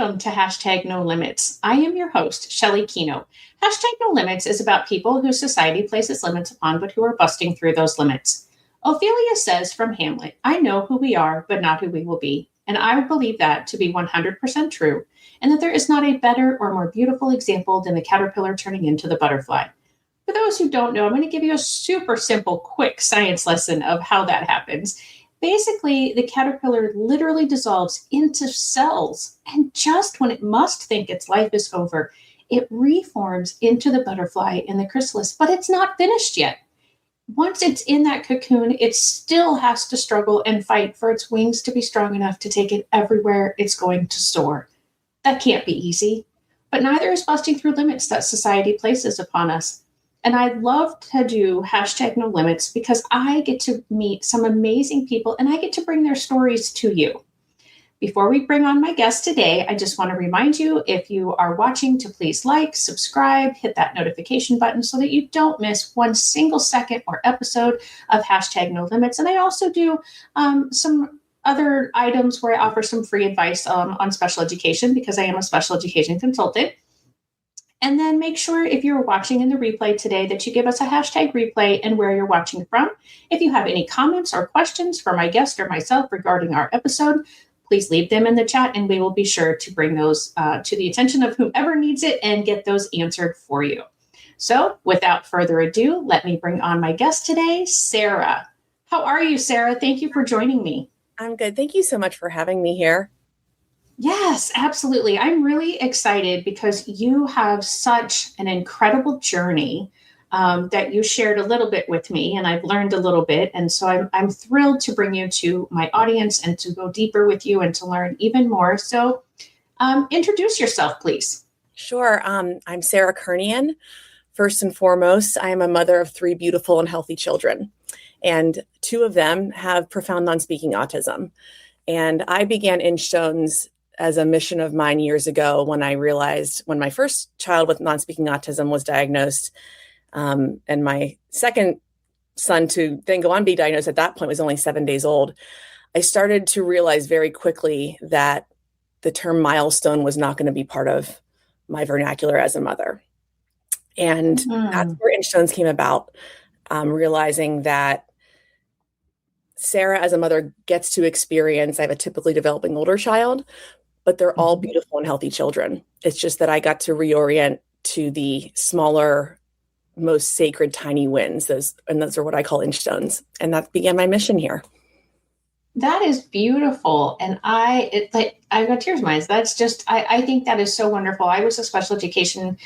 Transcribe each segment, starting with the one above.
welcome to Hashtag No Limits. I am your host, Shelley Keno. Hashtag No Limits is about people who society places limits upon, but who are busting through those limits. Ophelia says from Hamlet, I know who we are, but not who we will be. And I believe that to be 100% true, and that there is not a better or more beautiful example than the caterpillar turning into the butterfly. For those who don't know, I'm going to give you a super simple, quick science lesson of how that happens. Basically, the caterpillar literally dissolves into cells, and just when it must think its life is over, it reforms into the butterfly in the chrysalis, but it's not finished yet. Once it's in that cocoon, it still has to struggle and fight for its wings to be strong enough to take it everywhere it's going to soar. That can't be easy, but neither is busting through limits that society places upon us. And I love to do Hashtag No Limits because I get to meet some amazing people and I get to bring their stories to you. Before we bring on my guest today, I just want to remind you, if you are watching, to please like, subscribe, hit that notification button so that you don't miss one single second or episode of Hashtag No Limits. And I also do some other items where I offer some free advice on special education because I am a special education consultant. And then make sure if you're watching in the replay today that you give us a hashtag replay and where you're watching from. If you have any comments or questions for my guest or myself regarding our episode, please leave them in the chat and we will be sure to bring those to the attention of whomever needs it and get those answered for you. So without further ado, let me bring on my guest today, Sarah. How are you, Sarah? Thank you for joining me. I'm good. Thank you so much for having me here. Yes, absolutely. I'm really excited because you have such an incredible journey that you shared a little bit with me, and I've learned a little bit. And so I'm thrilled to bring you to my audience and to go deeper with you and to learn even more. So introduce yourself, please. Sure. I'm Sarah Kernion. First and foremost, I am a mother of 3 beautiful and healthy children, and 2 of them have profound non-speaking autism. And I began Inchstones as a mission of mine years ago when I realized when my first child with non-speaking autism was diagnosed, and my second son to then go on be diagnosed at that point was only 7 days old, I started to realize very quickly that the term milestone was not going to be part of my vernacular as a mother. And that's where Inchstones came about, realizing that Sarah as a mother gets to experience, I have a typically developing older child, but they're all beautiful and healthy children. It's just that I got to reorient to the smaller, most sacred, tiny wins. Those are what I call Inchstones. And that began my mission here. That is beautiful. And I got tears in my eyes. That's just, I think that is so wonderful. I was a special education,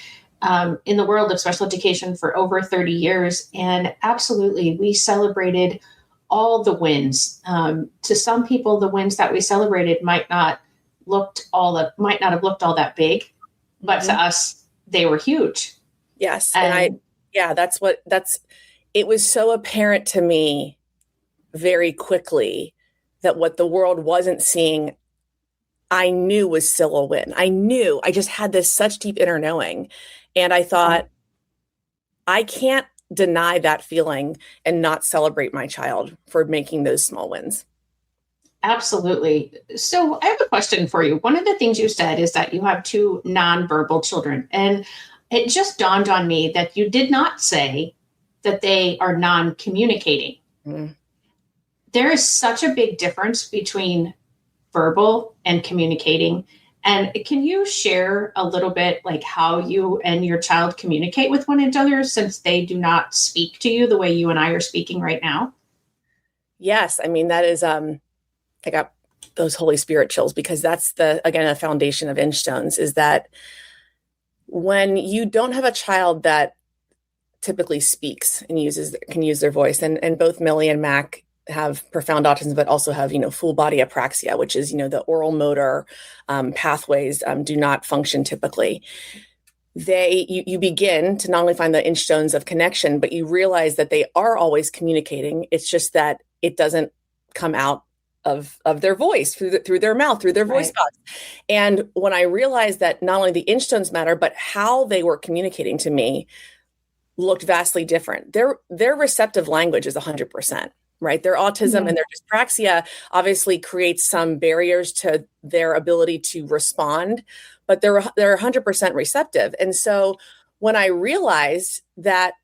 in the world of special education for over 30 years. And absolutely, we celebrated all the wins. To some people, the wins that we celebrated might not have looked all that big, but to us, they were huge. Yes. It was so apparent to me very quickly that what the world wasn't seeing, I knew was still a win. I just had this such deep inner knowing. And I thought, I can't deny that feeling and not celebrate my child for making those small wins. Absolutely. So I have a question for you. One of the things you said is that you have 2 nonverbal children, and it just dawned on me that you did not say that they are non-communicating. There is such a big difference between verbal and communicating. And can you share a little bit like how you and your child communicate with one another, since they do not speak to you the way you and I are speaking right now? Yes. I mean, that is, I got those Holy Spirit chills, because that's the foundation of Inchstones, is that when you don't have a child that typically speaks and can use their voice, and both Millie and Mac have profound autism, but also have, full body apraxia, which is, the oral motor pathways do not function typically. You begin to not only find the Inchstones of connection, but you realize that they are always communicating. It's just that it doesn't come out of their voice through their mouth, through their voice box. And when I realized that not only the Inchstones matter, but how they were communicating to me looked vastly different. Their receptive language is 100%. right? Their autism and their dyspraxia obviously creates some barriers to their ability to respond, but they're 100% receptive. And so when I realized that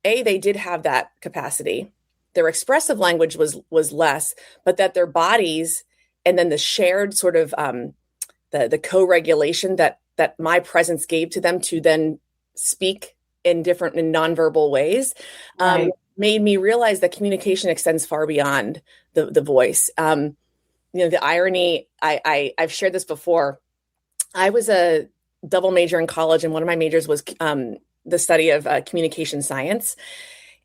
they did have that capacity, their expressive language was less, but that their bodies and then the shared sort of the co-regulation that my presence gave to them to then speak in different and nonverbal ways, Right. made me realize that communication extends far beyond the voice. The irony, I've shared this before. I was a double major in college, and one of my majors was the study of communication science.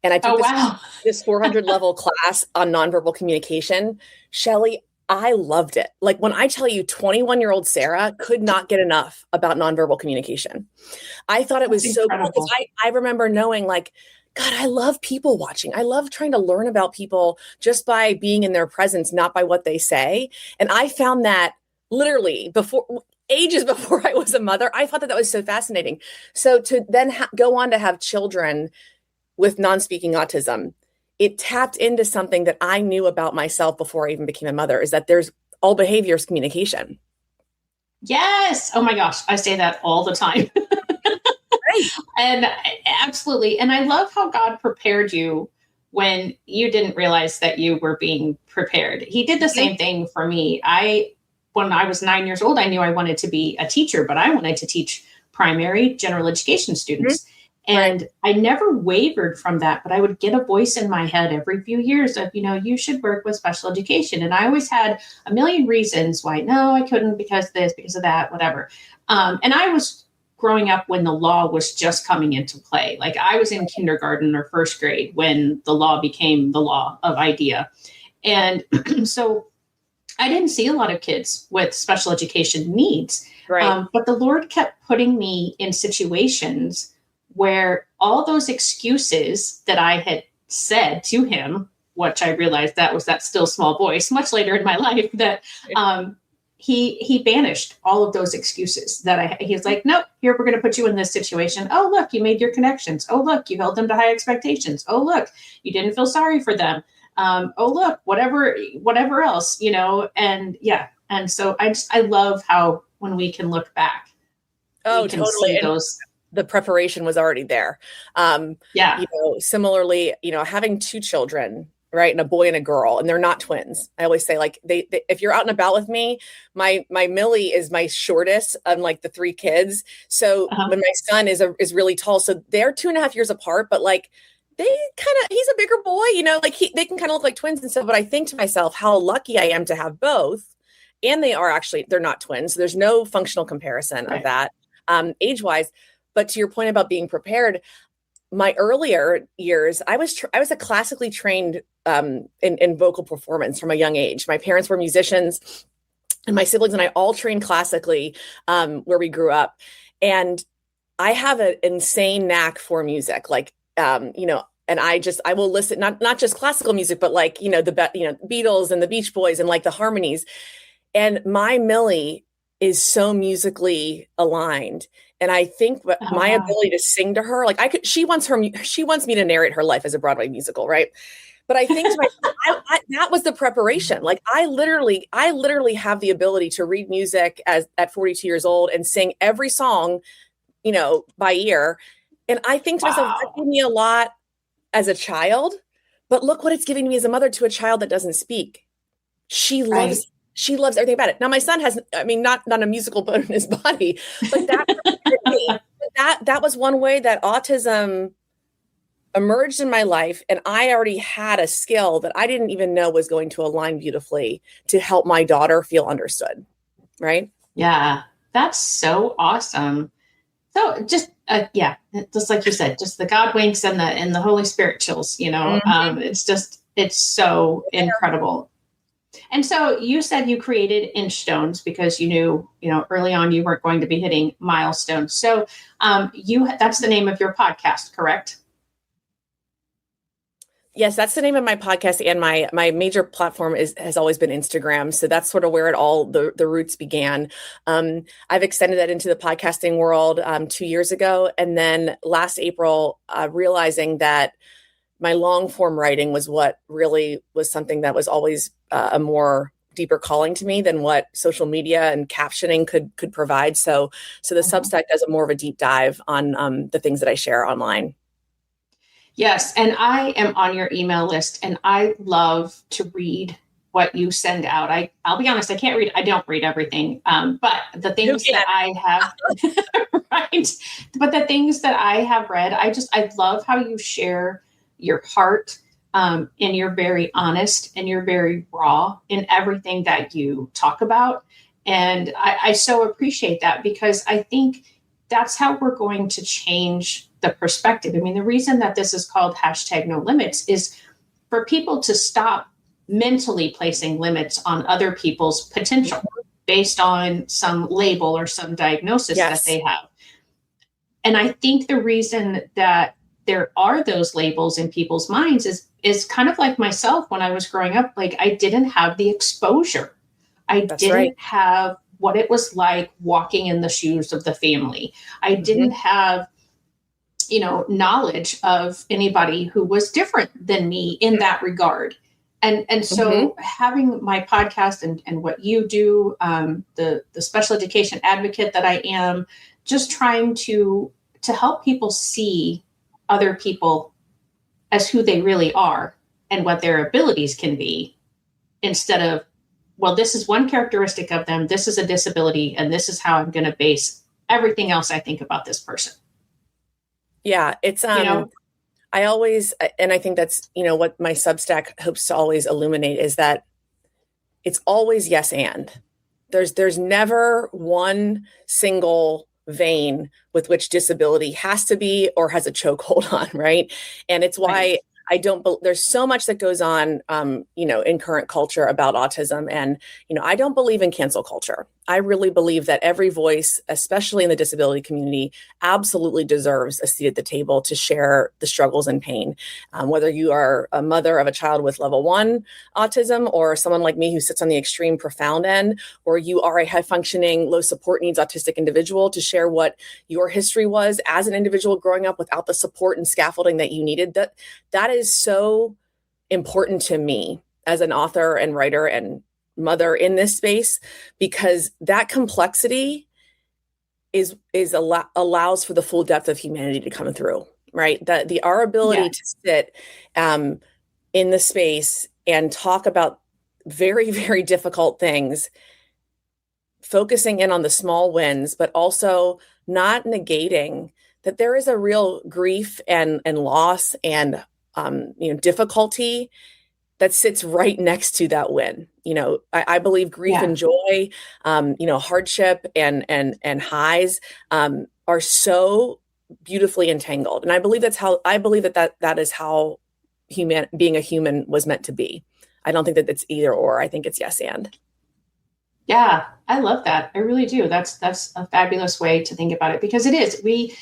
And I took Oh, wow. this 400 level class on nonverbal communication. Shelley, I loved it. Like when I tell you 21-year-old Sarah could not get enough about nonverbal communication. I thought it That's was so cool incredible. because I remember knowing like, God, I love people watching. I love trying to learn about people just by being in their presence, not by what they say. And I found that literally ages before I was a mother. I thought that was so fascinating. So to then go on to have children with non-speaking autism, it tapped into something that I knew about myself before I even became a mother, is that there's all behaviors communication. Yes. Oh my gosh. I say that all the time. Right. And absolutely. And I love how God prepared you when you didn't realize that you were being prepared. He did the same thing for me. When I was 9 years old, I knew I wanted to be a teacher, but I wanted to teach primary general education students. And I never wavered from that, but I would get a voice in my head every few years of, you should work with special education. And I always had a million reasons why, no, I couldn't, because of this, because of that, whatever. And I was growing up when the law was just coming into play. Like I was in kindergarten or first grade when the law became the law of IDEA. And so I didn't see a lot of kids with special education needs. Right. But the Lord kept putting me in situations where all those excuses that I had said to him, which I realized that was that still small voice much later in my life, that he banished all of those excuses he's like, nope, here, we're going to put you in this situation. Oh, look, you made your connections. Oh, look, you held them to high expectations. Oh, look, you didn't feel sorry for them. Oh, look, whatever else, and yeah. And so I love how when we can look back, we can totally. see those. The preparation was already there. Yeah. Similarly, having two children, right, and a boy and a girl, and they're not twins. I always say, like, they if you're out and about with me, my Millie is my shortest, unlike the three kids. So when my son is really tall, so they're 2.5 years apart, but like he's a bigger boy, like they can kind of look like twins and stuff. But I think to myself, how lucky I am to have both, and they're not twins. So there's no functional comparison of that age wise. But to your point about being prepared, my earlier years, I was a classically trained in vocal performance from a young age. My parents were musicians, and my siblings and I all trained classically where we grew up. And I have an insane knack for music, like and I will listen not just classical music, but like the Beatles and the Beach Boys and like the harmonies. And my Millie is so musically aligned. And I think my ability to sing to her, like she wants me to narrate her life as a Broadway musical, right? But I think to myself, that was the preparation. Like I literally have the ability to read music at 42 years old and sing every song, by ear. And I think to myself, that gave me a lot as a child, but look what it's giving me as a mother to a child that doesn't speak. She loves everything about it. Now my son has, not a musical bone in his body, but that was one way that autism emerged in my life. And I already had a skill that I didn't even know was going to align beautifully to help my daughter feel understood. Right. Yeah. That's so awesome. So just, just like you said, just the God winks and the Holy Spirit chills, it's so incredible. And so you said you created Inchstones because you knew, early on you weren't going to be hitting milestones. So that's the name of your podcast, correct? Yes, that's the name of my podcast, and my major platform has always been Instagram. So that's sort of where the roots began. I've extended that into the podcasting world 2 years ago, and then last April, realizing that my long form writing was what really was something that was always a more deeper calling to me than what social media and captioning could provide. So the Substack does a more of a deep dive on the things that I share online. Yes, and I am on your email list, and I love to read what you send out. I'll be honest, I don't read everything, but the things that I have, right? But the things that I have read, I love how you share your heart, and you're very honest and you're very raw in everything that you talk about. And I so appreciate that, because I think that's how we're going to change the perspective. I mean, the reason that this is called #NoLimits is for people to stop mentally placing limits on other people's potential based on some label or some diagnosis that they have. And I think the reason that there are those labels in people's minds is kind of like myself when I was growing up. Like, I didn't have the exposure. I didn't have what it was like walking in the shoes of the family. I didn't have, knowledge of anybody who was different than me in that regard. And so having my podcast and what you do, the special education advocate that I am, just trying to help people see other people as who they really are and what their abilities can be, instead of, well, this is one characteristic of them, this is a disability, and this is how I'm going to base everything else I think about this person. Yeah, it's I always, and I think that's, what my Substack hopes to always illuminate, is that it's always yes and. There's never one single vein with which disability has to be or has a chokehold on, right? And it's why I don't, there's so much that goes on, in current culture about autism. And, I don't believe in cancel culture. I really believe that every voice, especially in the disability community, absolutely deserves a seat at the table to share the struggles and pain. Whether you are a mother of a child with level 1 autism, or someone like me who sits on the extreme profound end, or you are a high functioning, low support needs autistic individual, to share what your history was as an individual growing up without the support and scaffolding that you needed. That is so important to me as an author and writer and mother in this space, because that complexity allows for the full depth of humanity to come through, right? That our ability to sit in the space and talk about very, very difficult things, focusing in on the small wins, but also not negating that there is a real grief and loss and difficulty that sits right next to that win. I believe grief and joy, hardship and highs are so beautifully entangled. And I believe that is how being a human was meant to be. I don't think that it's either or. I think it's yes and. Yeah, I love that. I really do. That's a fabulous way to think about it, because it is. We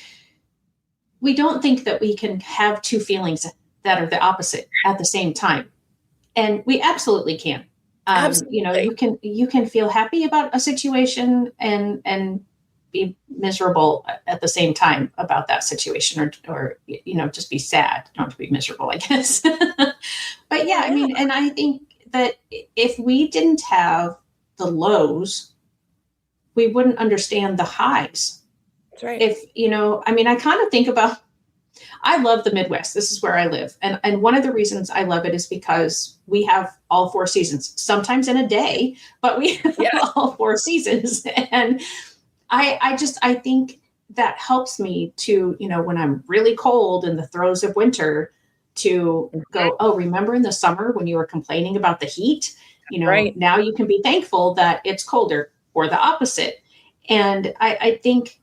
don't think that we can have two feelings that are the opposite at the same time. And we absolutely can. Absolutely. You can feel happy about a situation and be miserable at the same time about that situation, or just be sad. Don't be miserable, I guess. But yeah, I mean, and I think that if we didn't have the lows, we wouldn't understand the highs. That's right. I kind of think about, I love the Midwest. This is where I live. And one of the reasons I love it is because we have all 4 seasons, sometimes in a day, but we have all 4 seasons. And I think that helps me to, when I'm really cold in the throes of winter, to go, oh, remember in the summer when you were complaining about the heat? Now you can be thankful that it's colder, or the opposite. And I think,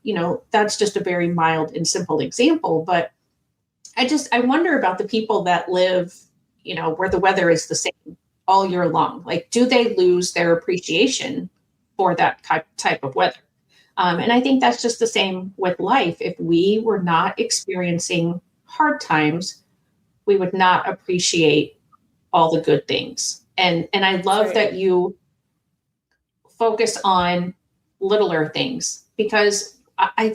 that's just a very mild and simple example, but I wonder about the people that live, where the weather is the same all year long. Like, do they lose their appreciation for that type of weather? And I think that's just the same with life. If we were not experiencing hard times, we would not appreciate all the good things. And I love that you focus on littler things, because I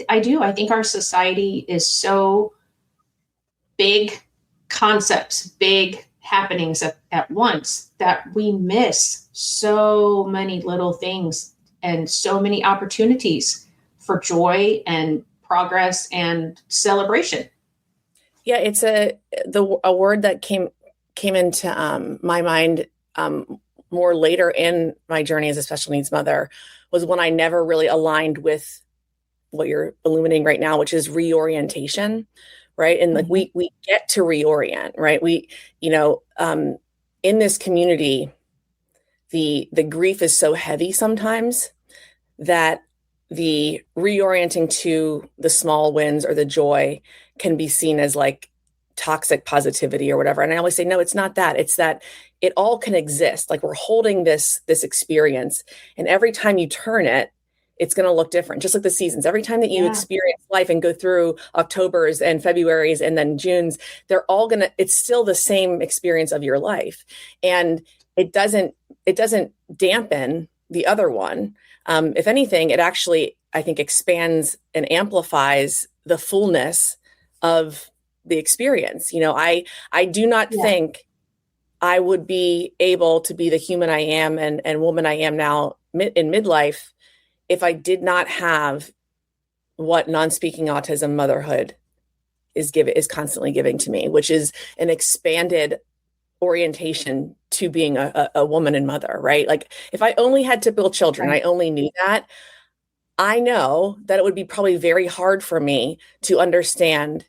think our society is so big, concepts, big happenings at once, that we miss so many little things and so many opportunities for joy and progress and celebration. Yeah, it's a word that came into my mind more later in my journey as a special needs mother was when I never really aligned with what you're illuminating right now, which is reorientation, right? And like we get to reorient, right? We, in this community, the grief is so heavy sometimes that the reorienting to the small wins or the joy can be seen as like toxic positivity or whatever. And I always say, no, it's not that. It's that it all can exist. Like we're holding this experience, and every time you turn it, it's going to look different. Just like the seasons. Every time that you experience life and go through Octobers and Februaries and then Junes, it's still the same experience of your life. And it doesn't dampen the other one. If anything, it actually, I think, expands and amplifies the fullness of the experience. I do not think I would be able to be the human I am and woman I am now in midlife if I did not have what non-speaking autism motherhood is constantly giving to me, which is an expanded orientation to being a woman and mother, right? Like if I only had typical children, I only knew that, I know that it would be probably very hard for me to understand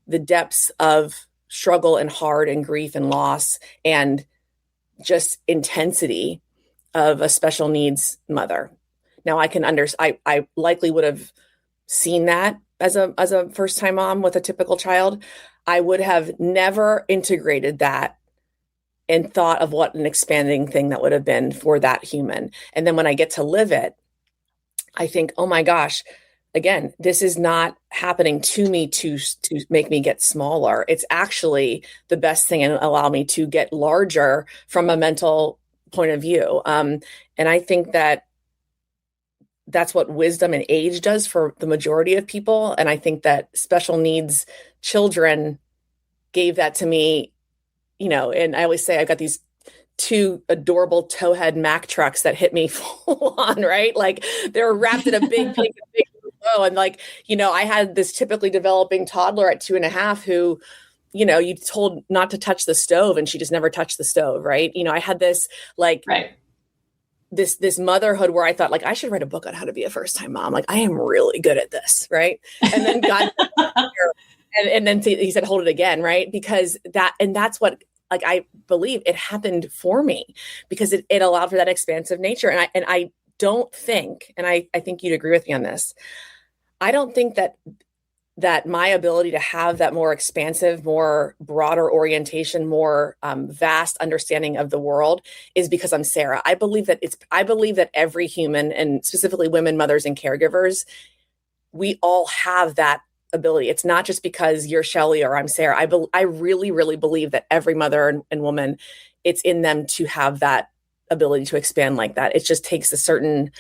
the depths of struggle and hard and grief and loss and just intensity of a special needs mother. Now I can I likely would have seen that as a first time mom with a typical child. I would have never integrated that and thought of what an expanding thing that would have been for that human. And then when I get to live it, I think, oh my gosh, again, this is not happening to me to make me get smaller. It's actually the best thing and allow me to get larger from a mental point of view. And I think that's what wisdom and age does for the majority of people. And I think that special needs children gave that to me, and I always say I've got these two adorable towhead Mack trucks that hit me full on, right? Like they're wrapped in a big bow. And like, I had this typically developing toddler at 2.5 who, you told not to touch the stove and she just never touched the stove. Right. I had this like, this motherhood where I thought like, I should write a book on how to be a first time mom. Like I am really good at this. Right. And then God, and then he said, hold it again. Right. Because that's what, like, I believe it happened for me because it allowed for that expansive nature. And I don't think, and I think you'd agree with me on this. I don't think that my ability to have that more expansive, more broader orientation, more vast understanding of the world is because I'm Sarah. I believe that every human, and specifically women, mothers, and caregivers, we all have that ability. It's not just because you're Shelley or I'm Sarah. I really, really believe that every mother and woman, it's in them to have that ability to expand like that. It just takes a certain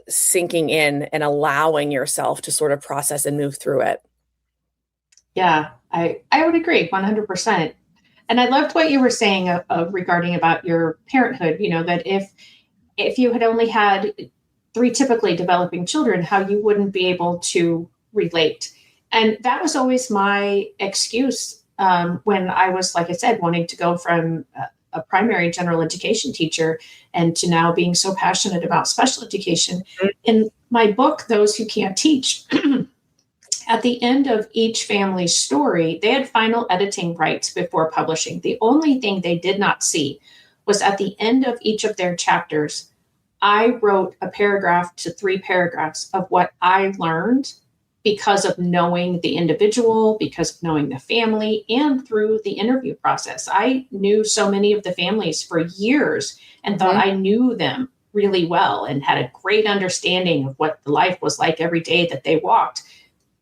sinking in and allowing yourself to sort of process and move through it. Yeah, I would agree 100%. And I loved what you were saying regarding about your parenthood, that if you had only had 3 typically developing children, how you wouldn't be able to relate. And that was always my excuse when I was, like I said, wanting to go from a primary general education teacher and to now being so passionate about special education. In my book, Those Who Can't Teach, at the end of each family's story, they had final editing rights before publishing. The only thing they did not see was at the end of each of their chapters, I wrote a paragraph to 3 paragraphs of what I learned because of knowing the individual, because of knowing the family, and through the interview process. I knew so many of the families for years and thought I knew them really well and had a great understanding of what the life was like every day that they walked,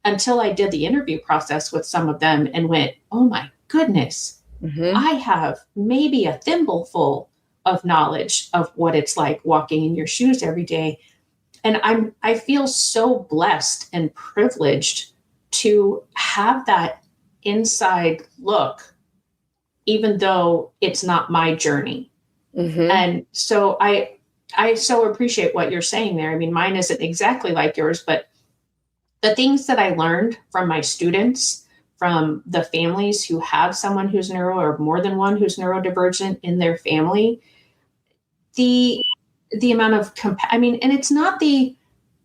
until I did the interview process with some of them and went, oh my goodness, I have maybe a thimbleful of knowledge of what it's like walking in your shoes every day. And I feel so blessed and privileged to have that inside look, even though it's not my journey. Mm-hmm. And so I so appreciate what you're saying there. I mean, mine isn't exactly like yours, but the things that I learned from my students, from the families who have someone who's neuro or more than one who's neurodivergent in their family, the amount of I mean, and it's not the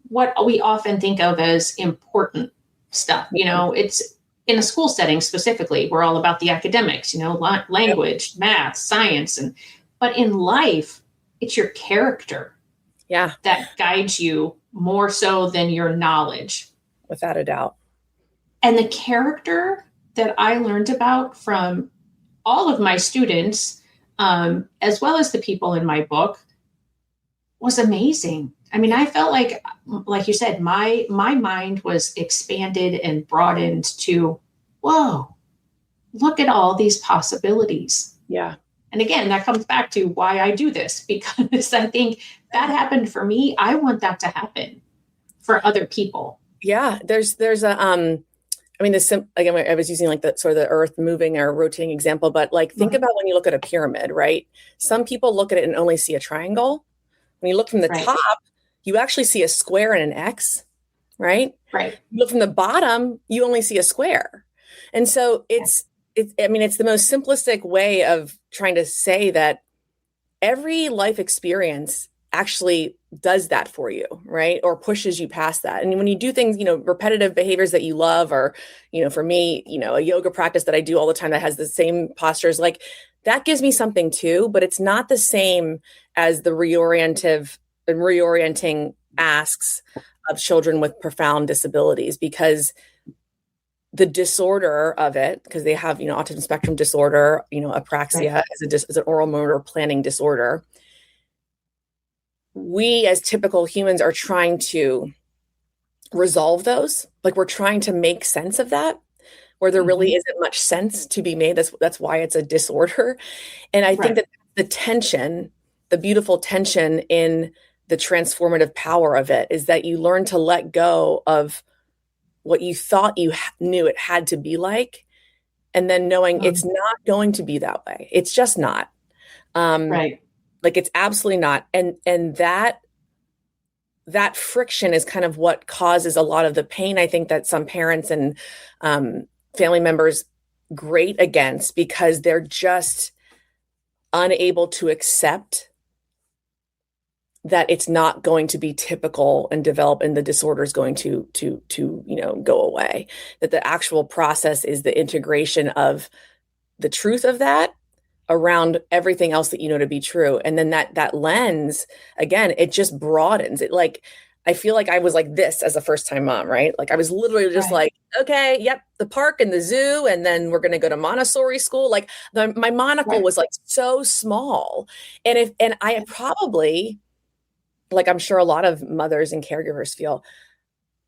what we often think of as important stuff. You know, it's in a school setting specifically, we're all about the academics, you know, language, math, science, and but in life, it's your character that guides you more so than your knowledge. Without a doubt. And the character that I learned about from all of my students, as well as the people in my book, was amazing. I mean, I felt like you said, my mind was expanded and broadened to, whoa, look at all these possibilities. Yeah. And again, that comes back to why I do this, because I think that happened for me. I want that to happen for other people. Yeah. There's a, I mean, again, I was using like the sort of the earth moving or rotating example, but like think about when you look at a pyramid, right? Some people look at it and only see a triangle. When you look from the top, you actually see a square and an X, right? Right. You look from the bottom, you only see a square. And so it's the most simplistic way of trying to say that every life experience actually does that for you, right? Or pushes you past that. And when you do things, repetitive behaviors that you love, or, for me, a yoga practice that I do all the time that has the same postures, like that gives me something too, but it's not the same as the reorienting asks of children with profound disabilities, because the disorder of it, because they have, autism spectrum disorder, apraxia is an oral motor planning disorder. We as typical humans are trying to resolve those. Like we're trying to make sense of that, where there really isn't much sense to be made. That's why it's a disorder. And I think that the tension, the beautiful tension in the transformative power of it, is that you learn to let go of what you thought you knew it had to be like, and then knowing it's not going to be that way. It's just not. Like it's absolutely not. And that friction is kind of what causes a lot of the pain, I think, that some parents and family members grate against, because they're just unable to accept that it's not going to be typical and develop, and the disorder is going to go away. That the actual process is the integration of the truth of that around everything else that you know to be true. And then that lens, again, it just broadens it. Like, I feel like I was like this as a first-time mom, right? Like I was literally just like, okay, yep, the park and the zoo, and then we're going to go to Montessori school. Like my monocle was like so small. And I probably, like I'm sure a lot of mothers and caregivers feel,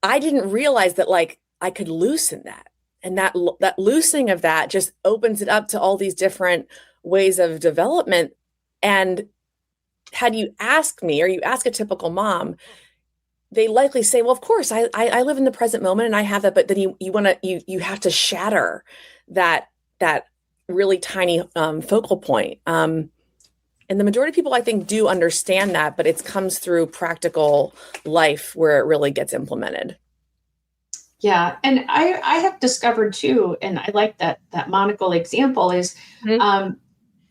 I didn't realize that like I could loosen that. And that loosening of that just opens it up to all these different ways of development. And had you asked me, or you ask a typical mom, they likely say, well, of course, I live in the present moment and I have that, but then you have to shatter that really tiny focal point. And the majority of people, I think, do understand that, but it comes through practical life where it really gets implemented. Yeah. And I have discovered too, and I like that monocle example, is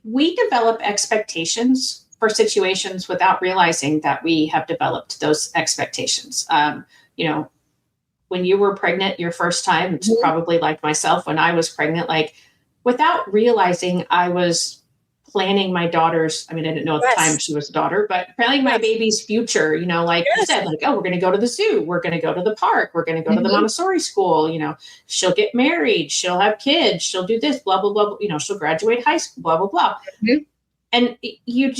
we develop expectations for situations without realizing that we have developed those expectations. When you were pregnant your first time, it's probably like myself when I was pregnant, like without realizing I was planning my daughter's, I didn't know at the time she was a daughter, but planning my baby's future, like you said, like, oh, we're going to go to the zoo. We're going to go to the park. We're going to go to the Montessori school. She'll get married. She'll have kids. She'll do this, blah, blah, blah. She'll graduate high school, blah, blah, blah. And you're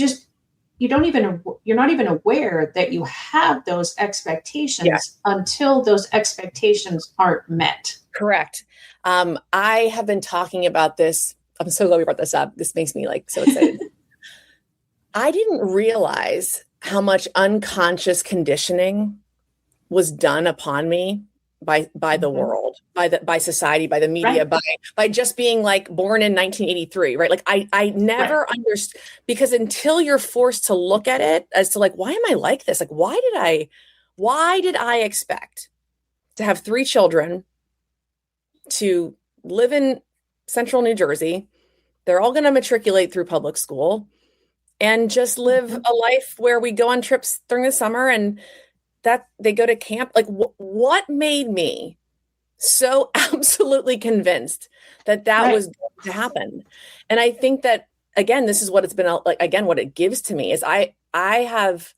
not even aware that you have those expectations until those expectations aren't met. Correct. I have been talking about this. I'm so glad we brought this up. This makes me like so excited. I didn't realize how much unconscious conditioning was done upon me by the world, by society, by the media, Right. by just being like born in 1983, right? Like I Right. never understood, because until you're forced to look at it as to like, why am I like this? Like, why did I expect to have three children, to live in central New Jersey? They're all going to matriculate through public school and just live Mhm. a life where we go on trips during the summer and that they go to camp. Like, what made me so absolutely convinced that that Right. was going to happen? And I think that, again, this is what it's been like. Again, what it gives to me is I have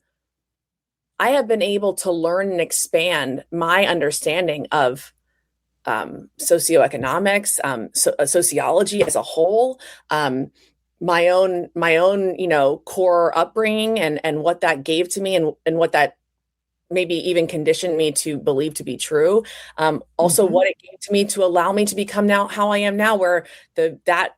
been able to learn and expand my understanding of socioeconomics, sociology as a whole, my own, core upbringing, and what that gave to me, and what that maybe even conditioned me to believe to be true. Also, Mhm. what it gave to me to allow me to become now how I am now, where that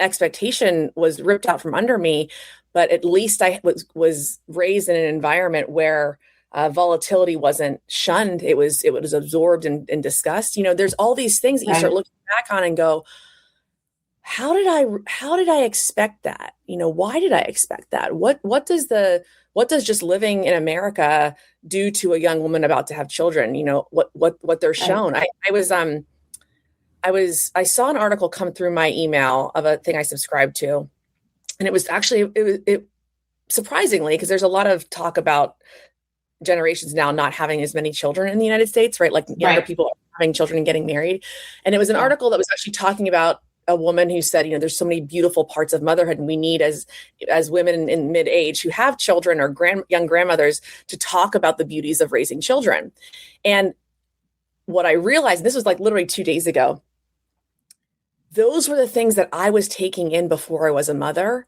expectation was ripped out from under me. But at least I was raised in an environment where volatility wasn't shunned; it was absorbed and discussed. There's all these things that you start Right. looking back on and go, how did I expect that? Why did I expect that? What does just living in America do to a young woman about to have children? What they're Right. shown. I saw an article come through my email of a thing I subscribed to, and it was actually it surprisingly, because there's a lot of talk about generations now not having as many children in the United States, right? Like younger Right. people having children and getting married. And it was an Yeah. article that was actually talking about a woman who said, there's so many beautiful parts of motherhood, and we need as women in mid-age who have children or young grandmothers to talk about the beauties of raising children. And what I realized, this was like literally 2 days ago, those were the things that I was taking in before I was a mother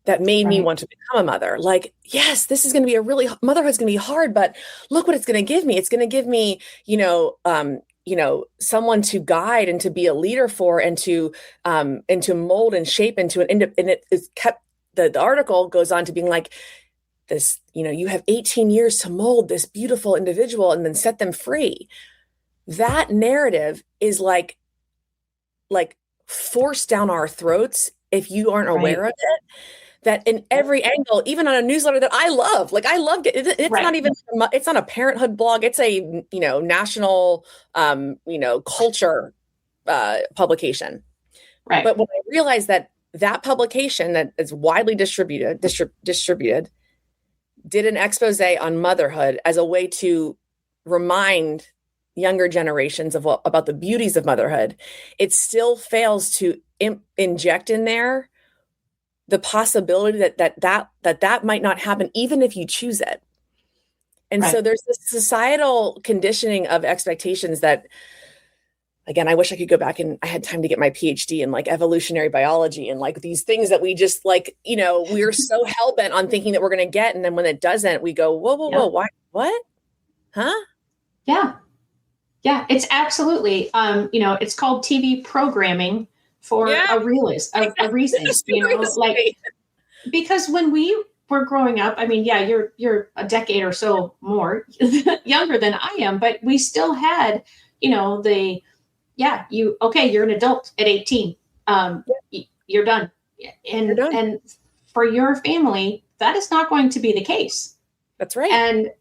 that made me Right. want to become a mother. Like, yes, this is going to be motherhood's going to be hard, but look what it's going to give me. It's going to give me, someone to guide and to be a leader for, and to mold and shape into and it is kept. The article goes on to being like this, you have 18 years to mold this beautiful individual and then set them free. That narrative is like forced down our throats if you aren't aware Right. of it, that in Yep. every angle, even on a newsletter that I love, like I loved it. It's Right. not even, it's not a parenthood blog. It's a, national, culture publication. Right. But when I realized that publication that is widely distributed did an expose on motherhood as a way to remind younger generations about the beauties of motherhood, it still fails to inject in there the possibility that might not happen even if you choose it. And so Right. there's this societal conditioning of expectations that, again, I wish I could go back and I had time to get my PhD in like evolutionary biology and like these things that we just like, we're so hell bent on thinking that we're going to get. And then when it doesn't, we go, whoa, whoa, whoa, Yep. why, what? Huh? Yeah. Yeah. It's absolutely, it's called TV programming for Yeah, a reason, like, seriously. because when we were growing up, I mean, yeah, you're a decade or so more younger than I am, but we still had, the you're an adult at 18. You're done. You're And done. for your family, that is not going to be the case. That's right. And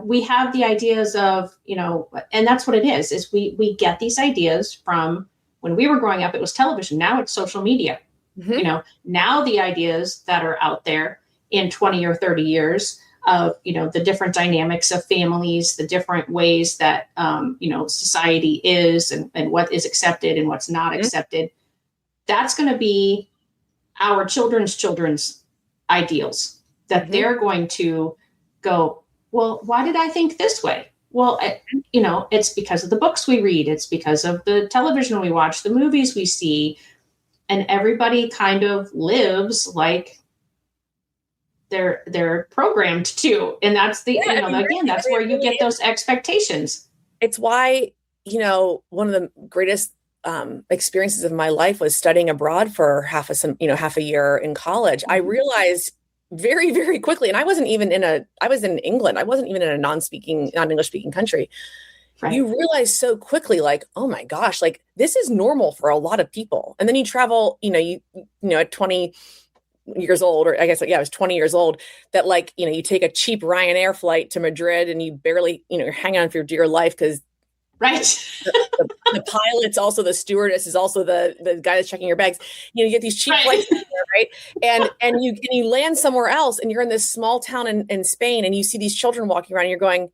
we have the ideas of, and that's what it is we get these ideas from when we were growing up. It was television. Now it's social media. Mm-hmm. Now the ideas that are out there in 20 or 30 years of the different dynamics of families, the different ways that society is, and what is accepted and what's not Mm-hmm. accepted, that's going to be our children's ideals that Mm-hmm. they're going to go, well, why did I think this way? Well, it's because of the books we read, it's because of the television we watch, the movies we see, and everybody kind of lives like they're programmed to. And that's again, that's where you get those expectations. It's why, one of the greatest experiences of my life was studying abroad for half a year in college. I realized very, very quickly, and I was in England. I wasn't even in a non-English speaking country. Right. you realize so quickly, like, oh my gosh, like this is normal for a lot of people. And then you travel, at 20 years old, or I guess, yeah, I was 20 years old, that like, you take a cheap Ryanair flight to Madrid and you barely, you're hanging on for your dear life because Right. the pilot's also the stewardess is also the guy that's checking your bags. You get these cheap Right. flights there, right? And you land somewhere else and you're in this small town in Spain and you see these children walking around and you're going,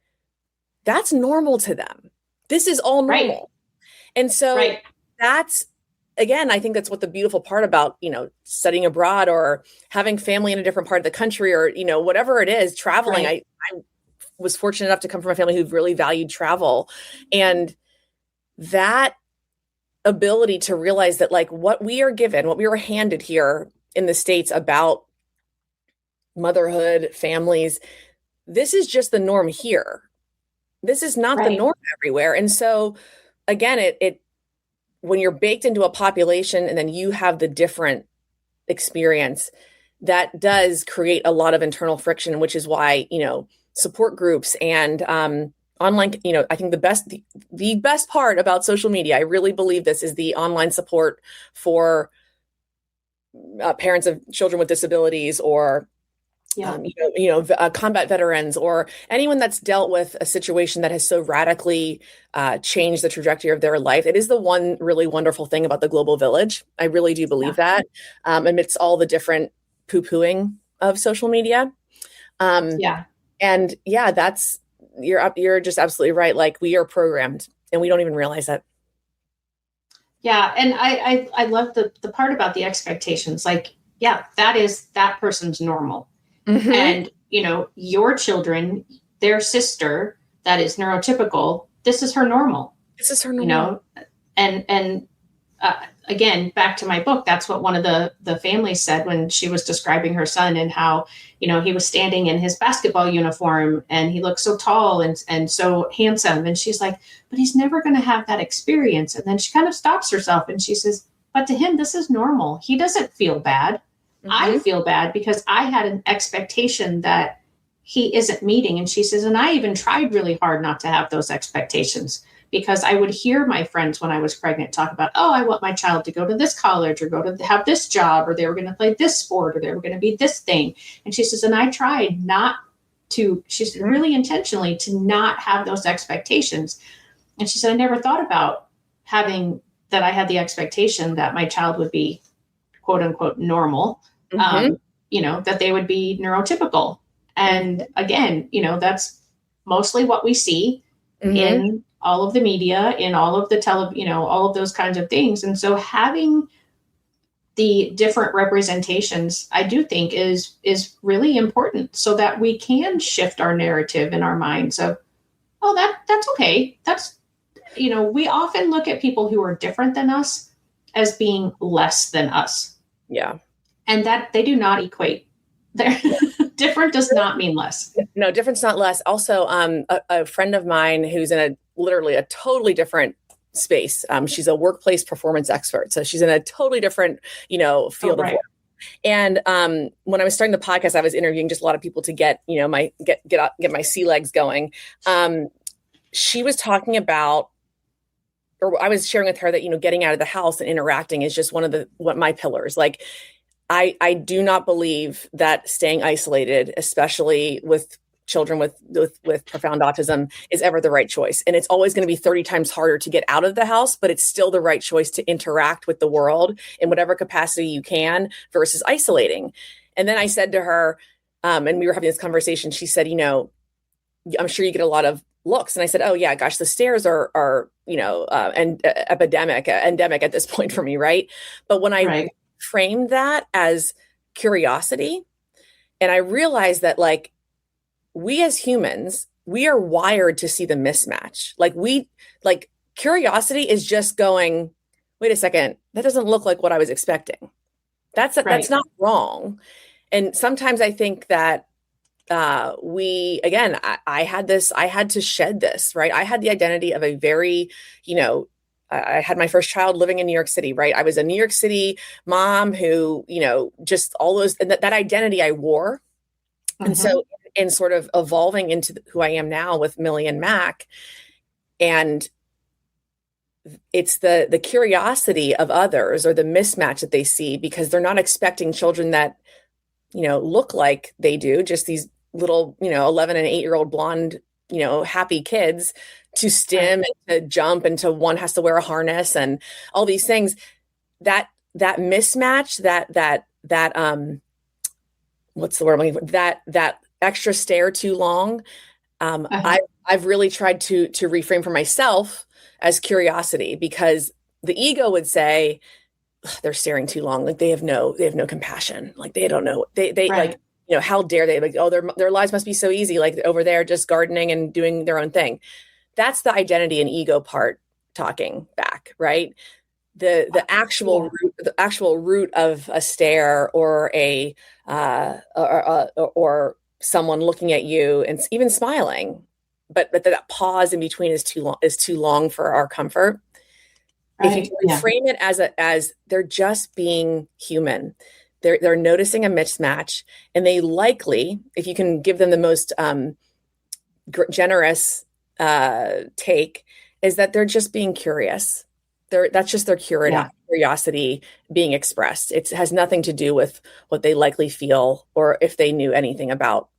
that's normal to them. This is all Right. normal. And so Right. that's, again, I think that's what the beautiful part about, studying abroad or having family in a different part of the country or, whatever it is, traveling. Right. I was fortunate enough to come from a family who really valued travel. And that ability to realize that like what we are given, what we were handed here in the States about motherhood, families, this is just the norm here. This is not the Right. norm everywhere. And so again, it when you're baked into a population and then you have the different experience, that does create a lot of internal friction, which is why, support groups and online, I think the best part about social media, I really believe this, is the online support for parents of children with disabilities or Yeah. combat veterans or anyone that's dealt with a situation that has so radically changed the trajectory of their life. It is the one really wonderful thing about the global village. I really do believe that, amidst all the different poo-pooing of social media. Yeah. And yeah, you're just absolutely right. Like we are programmed and we don't even realize that. Yeah. And I love the part about the expectations. Like, yeah, that is that person's normal. Mm-hmm. And, your children, their sister that is neurotypical, this is her normal. This is her normal. And again, back to my book, that's what one of the families said when she was describing her son and how, he was standing in his basketball uniform and he looked so tall and so handsome. And she's like, but he's never going to have that experience. And then she kind of stops herself and she says, but to him, this is normal. He doesn't feel bad. Mm-hmm. I feel bad because I had an expectation that he isn't meeting. And she says, and I even tried really hard not to have those expectations because I would hear my friends when I was pregnant talk about, oh, I want my child to go to this college or go to have this job, or they were going to play this sport, or they were going to be this thing. And she says, and I tried not to, she said, really intentionally to not have those expectations. And she said, I never thought about having that. I had the expectation that my child would be quote unquote normal, that they would be neurotypical. And again, that's mostly what we see in all of the media, in all of the all of those kinds of things. And so having the different representations, I do think is really important so that we can shift our narrative in our minds of, oh, that's okay. That's, we often look at people who are different than us as being less than us. Yeah. And that they do not equate. Different does not mean less. No, different's not less. Also, a friend of mine who's in literally a totally different space. She's a workplace performance expert. So she's in a totally different, field of work. And when I was starting the podcast, I was interviewing just a lot of people to get, get my sea legs going. She was talking about, or I was sharing with her that, getting out of the house and interacting is just one of my pillars. Like, I do not believe that staying isolated, especially with children with profound autism, is ever the right choice. And it's always going to be 30 times harder to get out of the house, but it's still the right choice to interact with the world in whatever capacity you can versus isolating. And then I said to her, and we were having this conversation, she said, I'm sure you get a lot of looks. And I said, oh yeah, gosh, the stares are endemic at this point for me. Right. But when I framed that as curiosity, and I realized that like, we as humans, we are wired to see the mismatch. Like curiosity is just going, wait a second, that doesn't look like what I was expecting. That's not wrong. And sometimes I think that I had to shed this, right? I had the identity of a very, I had my first child living in New York City, right? I was a New York City mom who, just all those, and that identity I wore. Mm-hmm. And so in sort of evolving into who I am now with Millie and Mac, And it's the curiosity of others or the mismatch that they see, because they're not expecting children that, look like they do, just these little, 11 and 8-year-old blonde, happy kids, to stim Right. and to jump, and to one has to wear a harness and all these things. That mismatch, that what's the word I'm looking for? That extra stare too long. Uh-huh. I've really tried to reframe for myself as curiosity, because the ego would say, they're staring too long, like they have no compassion, like they don't know, they like, Right. how dare they, like, oh, their lives must be so easy, like over there just gardening and doing their own thing. That's the identity and ego part talking back, right? The actual root of a stare, or or someone looking at you and even smiling, but that pause in between is too long for our comfort. If you Right. can Yeah. reframe it as they're just being human, they're noticing a mismatch, and they likely, if you can give them the most generous take, is that they're just being curious. That's just their Yeah. curiosity being expressed. It has nothing to do with what they likely feel, or if they knew anything about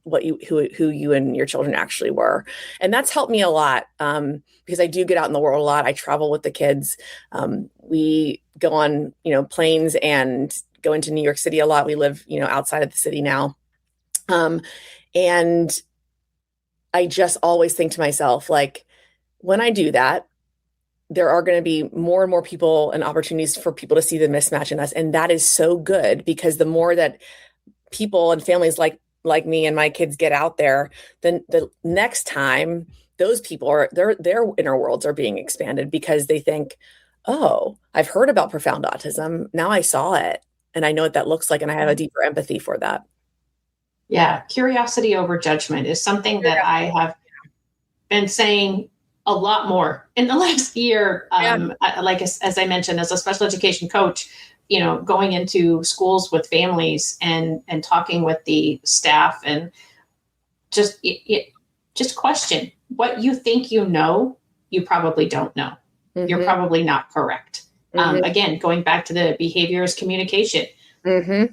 who you and your children actually were. And that's helped me a lot, because I do get out in the world a lot. I travel with the kids. We go on planes and go into New York City a lot. We live outside of the city now. And I just always think to myself, like, when I do that, there are going to be more and more people and opportunities for people to see the mismatch in us. And that is so good, because the more that people and families like me and my kids get out there, then the next time those people are their inner worlds are being expanded, because they think, oh, I've heard about profound autism. Now I saw it, and I know what that looks like, and I have a deeper empathy for that. Yeah. Curiosity over judgment is something that I have been saying a lot more in the last year. Yeah. Like as I mentioned, as a special education coach, going into schools with families and talking with the staff, and just question what you think you probably don't know. You're Mm-hmm. probably not correct. Mm-hmm. Again, going back to the behaviors communication, Mm-hmm.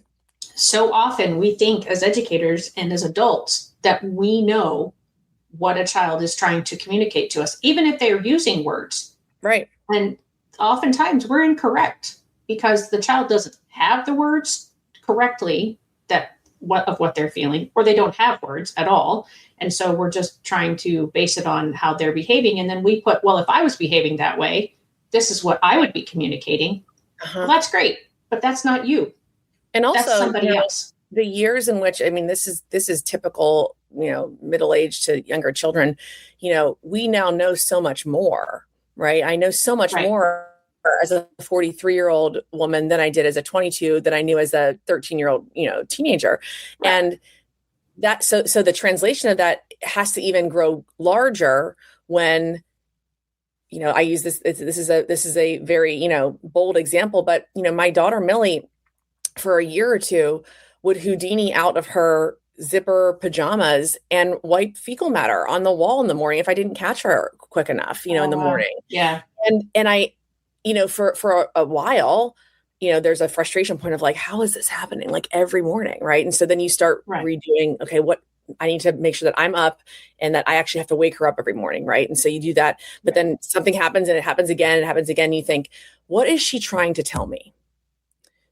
so often we think as educators and as adults that we know what a child is trying to communicate to us, even if they're using words. Right. And oftentimes we're incorrect because the child doesn't have the words correctly of what they're feeling, or they don't have words at all. And so we're just trying to base it on how they're behaving. And then we put, well, if I was behaving that way, this is what I would be communicating. Well, Uh-huh. that's great, but that's not you. And That's also, somebody else. the years in which, I mean, this is typical, middle age to younger children. We now know so much more, right? I know so much Right. more as a 43-year-old woman than I did as a 22, that I knew as a 13-year-old, teenager. Right. And that, so the translation of that has to even grow larger when, I use this is a very, bold example, but my daughter Millie, for a year or two, would Houdini out of her zipper pajamas and wipe fecal matter on the wall in the morning if I didn't catch her quick enough, in Oh, the wow. morning. Yeah. And I, for a while, there's a frustration point of like, how is this happening? Like every morning, right? And so then you start Right. redoing, okay, what I need to make sure that I'm up and that I actually have to wake her up every morning, right? And so you do that, but then something happens and it happens again, and it happens again. And you think, what is she trying to tell me?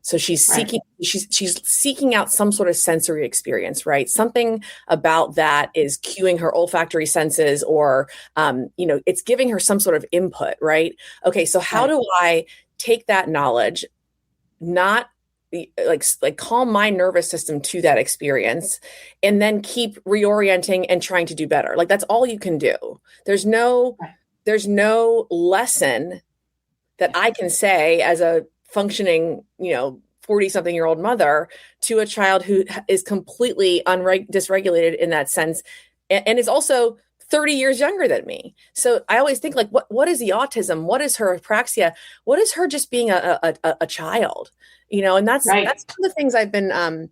So she's Right. she's seeking out some sort of sensory experience, right? Something about that is cueing her olfactory senses, or it's giving her some sort of input, right? Okay, so how Right. do I take that knowledge, not like calm my nervous system to that experience, and then keep reorienting and trying to do better? Like that's all you can do. There's no Right. there's no lesson that I can say as a functioning, 40 something year old mother to a child who is completely dysregulated in that sense, and is also 30 years younger than me. So I always think like, what is the autism? What is her apraxia? What is her just being a child? And that's Right. one of the things I've been, and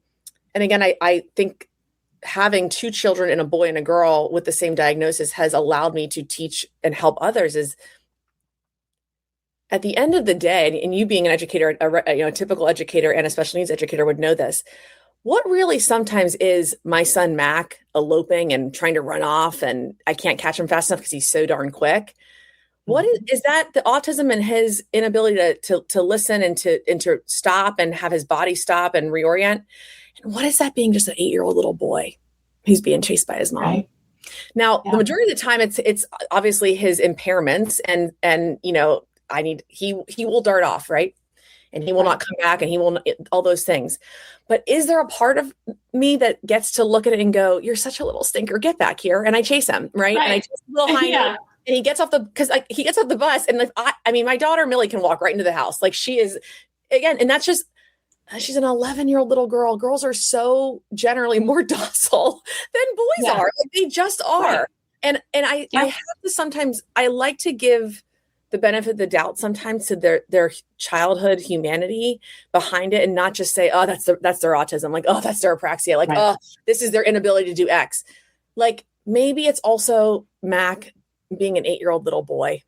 again, I think having two children and a boy and a girl with the same diagnosis has allowed me to teach and help others is at the end of the day, and you being an educator, a typical educator and a special needs educator would know this, what really sometimes is my son Mac eloping and trying to run off and I can't catch him fast enough because he's so darn quick. What is that the autism and his inability to listen and to stop and have his body stop and reorient? And what is that being just an 8-year-old little boy who's being chased by his mom? Right. Now, the majority of the time it's obviously his impairments and he will dart off, right? And he will not come back and he will all those things. But is there a part of me that gets to look at it and go, you're such a little stinker, get back here. And I chase him, right? And I chase little Heine and he gets off he gets off the bus. And like, my daughter Millie can walk right into the house. Like she is, again, and that's just, she's an 11-year-old little girl. Girls are so generally more docile than boys are. Like, they just are. Right. And I have to sometimes, I like to give the benefit of the doubt sometimes to their childhood humanity behind it and not just say, oh, that's their autism. Like, oh, that's their apraxia. Like, oh, this is their inability to do X. Like maybe it's also Mac being an 8-year-old little boy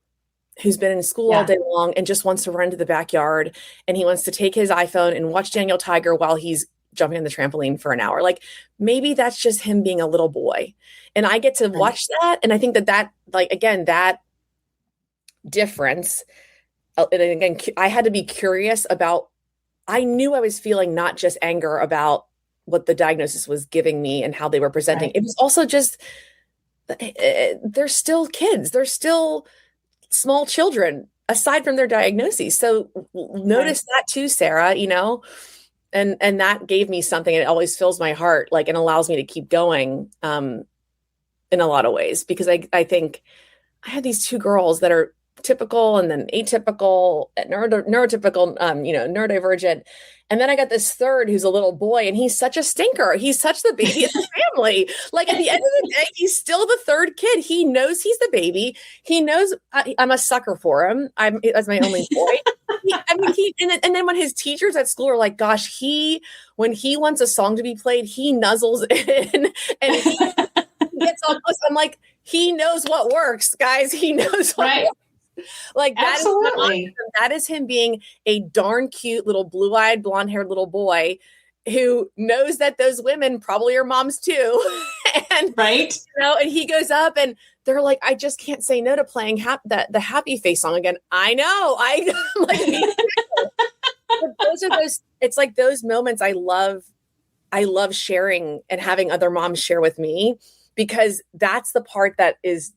who's been in school all day long and just wants to run to the backyard and he wants to take his iPhone and watch Daniel Tiger while he's jumping on the trampoline for an hour. Like maybe that's just him being a little boy. And I get to watch that. And I think that like, again, that difference. And again, I had to be curious about, I knew I was feeling not just anger about what the diagnosis was giving me and how they were presenting. Right. It was also just, they're still kids. They're still small children aside from their diagnoses. So notice that too, Sarah, and that gave me something. And it always fills my heart, like, and allows me to keep going in a lot of ways, because I think I had these two girls that are typical and then atypical, neurotypical, neurodivergent. And then I got this third who's a little boy and he's such a stinker. He's such the baby of the family. Like at the end of the day, he's still the third kid. He knows he's the baby. He knows I'm a sucker for him. As my only boy. And then when his teachers at school are like, gosh, when he wants a song to be played, he nuzzles in and he gets all close. I'm like, he knows what works, guys. He knows what works. Like that is him being a darn cute little blue-eyed, blonde-haired little boy who knows that those women probably are moms too. And and he goes up and they're like, I just can't say no to playing the happy face song again. I know. I'm like, but it's like those moments I love sharing and having other moms share with me, because that's the part that is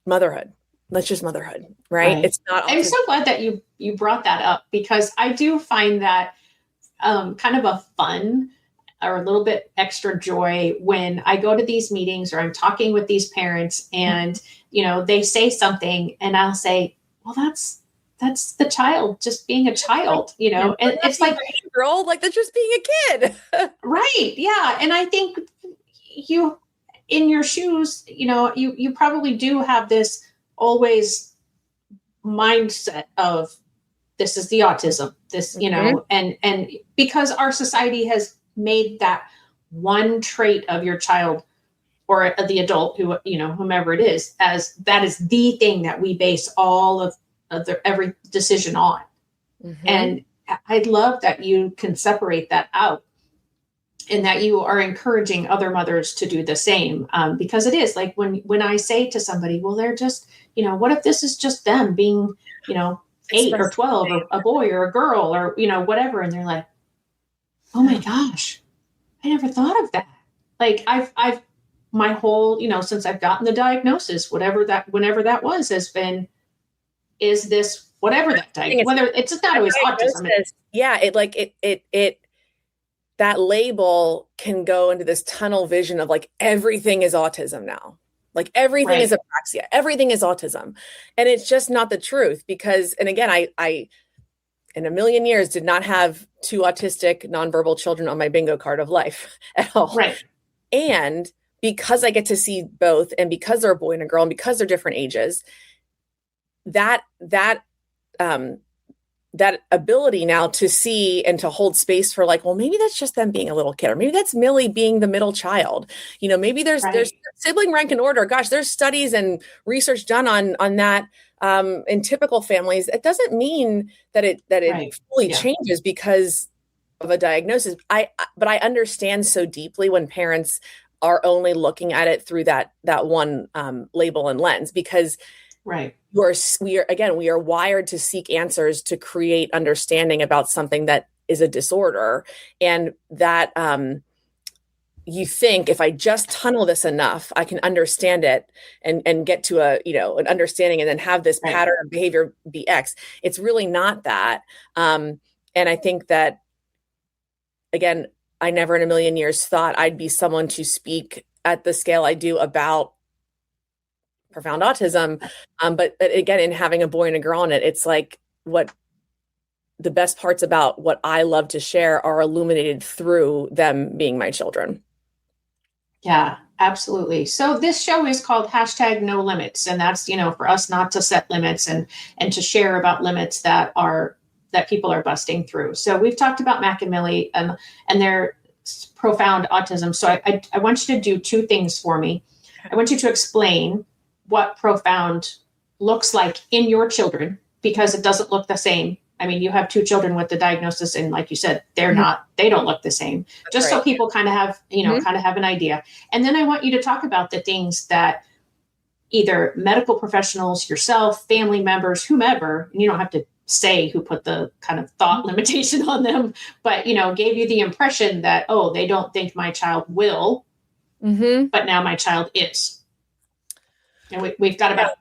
motherhood. That's just motherhood, right? It's not. I'm so glad that you brought that up, because I do find that kind of a fun or a little bit extra joy when I go to these meetings or I'm talking with these parents and, they say something and I'll say, well, that's the child just being a child, and it's like, girl, like that's just being a kid. Right. Yeah. And I think you, in your shoes, you probably do have this always mindset of this is the autism, this, and because our society has made that one trait of your child or the adult who, whomever it is, as that is the thing that we base all of every decision on. Mm-hmm. And I love that you can separate that out and that you are encouraging other mothers to do the same. Because it is like when I say to somebody, well, they're just, what if this is just them being, 8 or 12 or a boy or a girl or, whatever. And they're like, oh my gosh, I never thought of that. Like I've my whole, since I've gotten the diagnosis, whenever that was, has been, is this, whatever that diagnosis, whether it's not always autism. It that label can go into this tunnel vision of like, everything is autism now. Like everything is apraxia, everything is autism. And it's just not the truth, because, and again, I in a million years did not have two autistic nonverbal children on my bingo card of life at all. Right. And because I get to see both, and because they're a boy and a girl, and because they're different ages, that that ability now to see and to hold space for like, well, maybe that's just them being a little kid, or maybe that's Millie being the middle child. Maybe there's Right. sibling rank and order. Gosh, there's studies and research done on that in typical families. It doesn't mean that it Right. fully Yeah. changes because of a diagnosis. But I understand so deeply when parents are only looking at it through that one label and lens, because Right. we are wired to seek answers, to create understanding about something that is a disorder. And that you think, if I just tunnel this enough, I can understand it and get to an understanding, and then have this Right. pattern of behavior be X. It's really not that. And I think that, again, I never in a million years thought I'd be someone to speak at the scale I do about profound autism. But again, in having a boy and a girl in it, it's like, what the best parts about what I love to share are illuminated through them being my children. Yeah, absolutely. So this show is called hashtag no limits. And that's, for us not to set limits and to share about limits that people are busting through. So we've talked about Mac and Millie and their profound autism. So I want you to do two things for me. I want you to explain what profound looks like in your children, because it doesn't look the same. I mean, you have two children with the diagnosis, and like you said, they don't look the same. That's Just right. so people kind of have, Mhm. kind of have an idea. And then I want you to talk about the things that either medical professionals, yourself, family members, whomever, and you don't have to say who put the kind of thought limitation on them, but, gave you the impression that, oh, they don't think my child will, but now my child is. And we've got about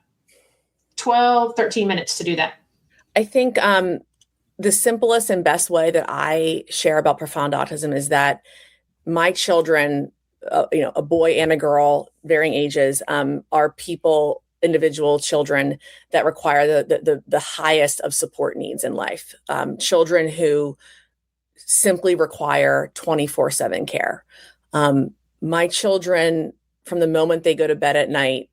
12, 13 minutes to do that. I think the simplest and best way that I share about profound autism is that my children, a boy and a girl, varying ages, are individual children that require the highest of support needs in life. Children who simply require 24/7 care. My children, from the moment they go to bed at night,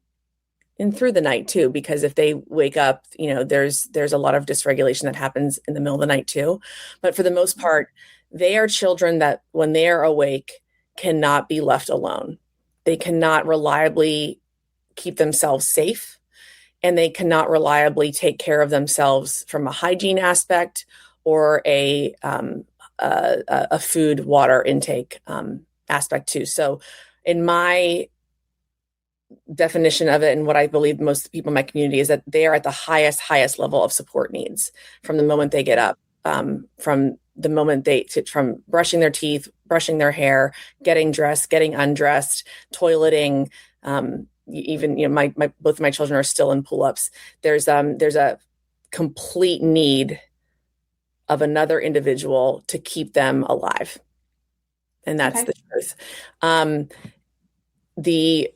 and through the night too, because if they wake up, there's a lot of dysregulation that happens in the middle of the night too. But for the most part, they are children that, when they are awake, cannot be left alone. They cannot reliably keep themselves safe, and they cannot reliably take care of themselves from a hygiene aspect or a food, water intake aspect too. So in my definition of it, and what I believe most people in my community, is that they are at the highest level of support needs from the moment they get up, from the moment from brushing their teeth, brushing their hair, getting dressed, getting undressed, toileting. Even my both of my children are still in pull-ups. There's a complete need of another individual to keep them alive, and that's the truth. The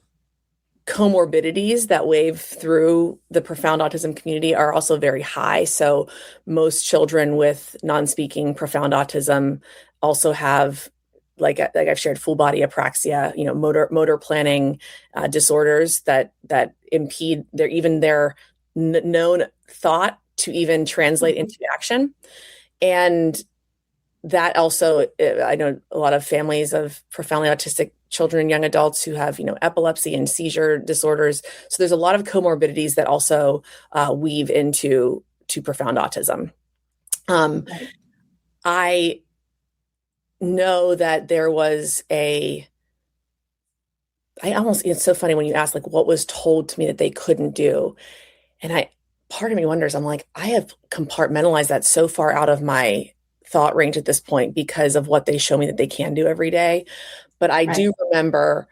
comorbidities that wave through the profound autism community are also very high. So most children with non-speaking profound autism also have, like I've shared, full body apraxia, motor planning disorders that impede their known thought to even translate into action. And that also, I know a lot of families of profoundly autistic children and young adults who have, epilepsy and seizure disorders. So there's a lot of comorbidities that also weave into profound autism. I know that there was it's so funny when you ask, like, what was told to me that they couldn't do. And part of me wonders, I'm like, I have compartmentalized that so far out of my thought range at this point because of what they show me that they can do every day. But I do remember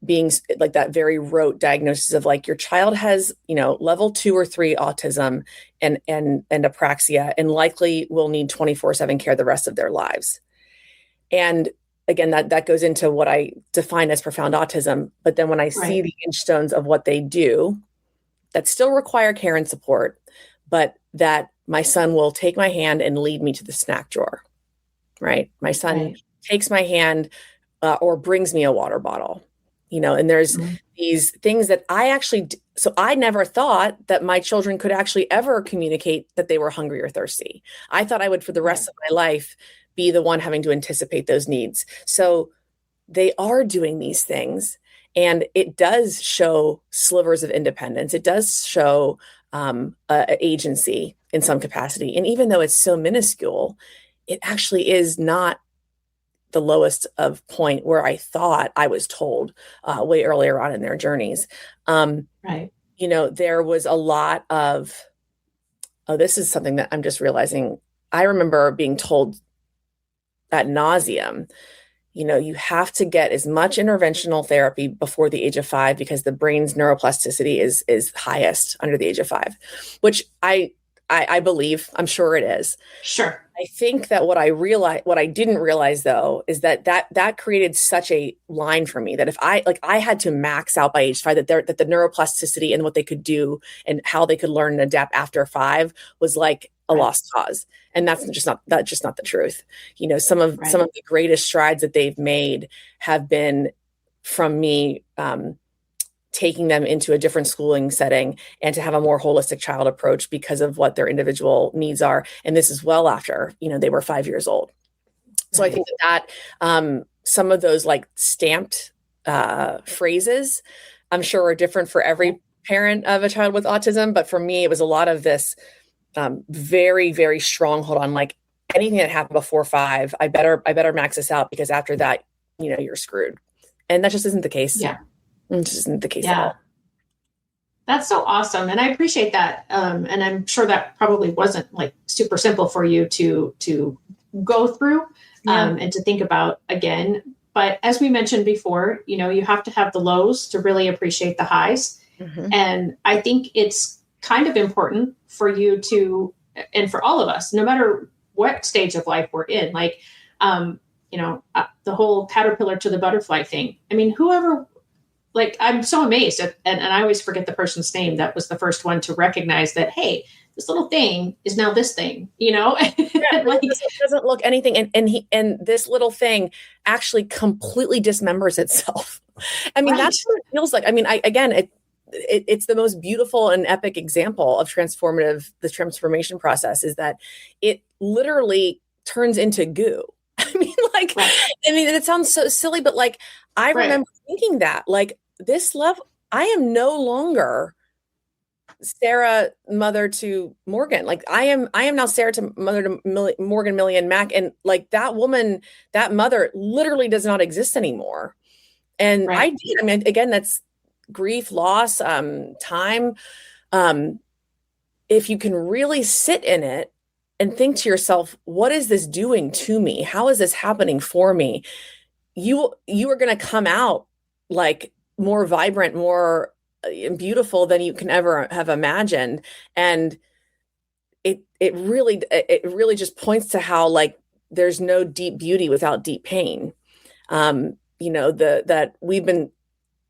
being like that very rote diagnosis of, like, your child has, level 2 or 3 autism and apraxia, and likely will need 24/7 care the rest of their lives. And again, that goes into what I define as profound autism. But then when I see the Inchstones of what they do, that still require care and support, but that my son will take my hand and lead me to the snack drawer, right? My son takes my hand or brings me a water bottle. And there's Mhm. these things that so I never thought that my children could actually ever communicate that they were hungry or thirsty. I thought I would, for the Right. rest of my life, be the one having to anticipate those needs. So they are doing these things, and it does show slivers of independence. It does show agency in some capacity. And even though it's so minuscule, it actually is not the lowest of point where I thought I was told way earlier on in their journeys. Right. There was a lot of, oh, this is something that I'm just realizing. I remember being told ad nauseum, you have to get as much interventional therapy before the age of 5 because the brain's neuroplasticity is highest under the age of 5, which I believe, I'm sure it is. Sure. I think that what I didn't realize though, is that created such a line for me that if I had to max out by age 5, that the neuroplasticity and what they could do and how they could learn and adapt after 5 was like a Right. lost cause. And that's just not the truth. Some of Right. the greatest strides that they've made have been from me, taking them into a different schooling setting and to have a more holistic child approach because of what their individual needs are. And this is well after, they were 5 years old. So I Right. think that some of those like stamped phrases, I'm sure are different for every parent of a child with autism. But for me, it was a lot of this very, very strong hold on, like anything that happened before 5, I better max this out because after that, you're screwed. And that just isn't the case. Yeah. It just isn't the case at Yeah. all. That's so awesome. And I appreciate that. And I'm sure that probably wasn't like super simple for you to go through and to think about again. But as we mentioned before, you have to have the lows to really appreciate the highs. Mm-hmm. And I think it's kind of important for you to, and for all of us, no matter what stage of life we're in, like, the whole caterpillar to the butterfly thing. I mean, whoever, like, I'm so amazed at, and I always forget the person's name that was the first one to recognize that, hey, this little thing is now this thing, Yeah, like, it doesn't look anything. And this little thing actually completely dismembers itself. I mean, That's what it feels like. I mean, it's the most beautiful and epic example of the transformation process is that it literally turns into goo. I mean, it sounds so silly, but like, I remember thinking that, like, this level, I am no longer Sarah, mother to Morgan. Like, I am now Sarah to mother to Morgan, Millie, and Mac. And like, that woman, that mother literally does not exist anymore. And I mean, again, that's grief, loss, time. If you can really sit in it and think to yourself, what is this doing to me? How is this happening for me? You are going to come out like more vibrant, more beautiful than you can ever have imagined. And it really just points to how, like, there's no deep beauty without deep pain. That we've been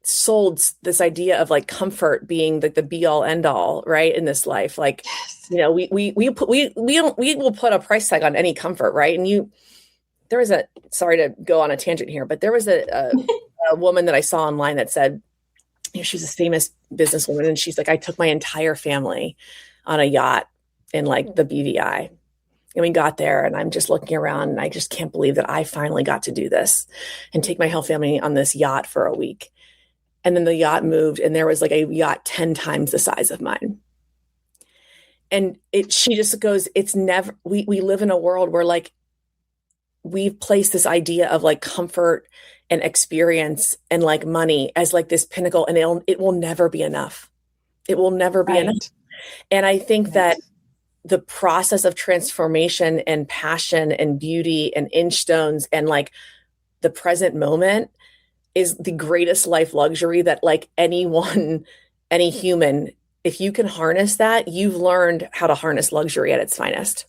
sold this idea of like comfort being like the be all end all, right, in this life. Like, we will put a price tag on any comfort, right? And there was sorry to go on a tangent here, but there was a woman that I saw online that said, she's a famous businesswoman, and she's like, I took my entire family on a yacht in like the BVI. And we got there, and I'm just looking around, and I just can't believe that I finally got to do this and take my whole family on this yacht for a week. And then the yacht moved, and there was like a yacht 10 times the size of mine. And she just goes, it's never, we live in a world where like we've placed this idea of like comfort and experience and like money as like this pinnacle, and it will never be enough. It will never be enough. And I think that the process of transformation and passion and beauty and inchstones and like the present moment is the greatest life luxury that like any human, if you can harness that, you've learned how to harness luxury at its finest.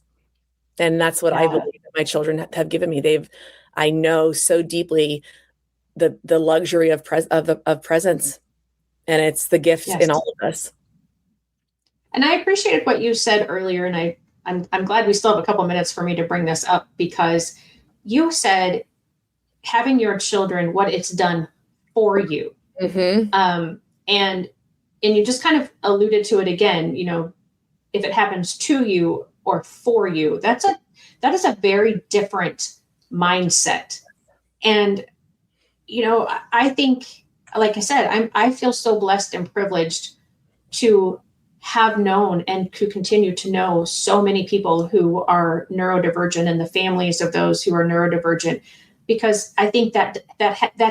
And that's what I believe that my children have given me. I know so deeply the luxury of presence, and it's the gift in all of us. And I appreciated what you said earlier, and I'm glad we still have a couple minutes for me to bring this up, because you said having your children, what it's done for you. Mm-hmm. And you just kind of alluded to it again, if it happens to you or for you, that is a very different mindset. And, I think, like I said, I feel so blessed and privileged to have known and to continue to know so many people who are neurodivergent and the families of those who are neurodivergent, because I think that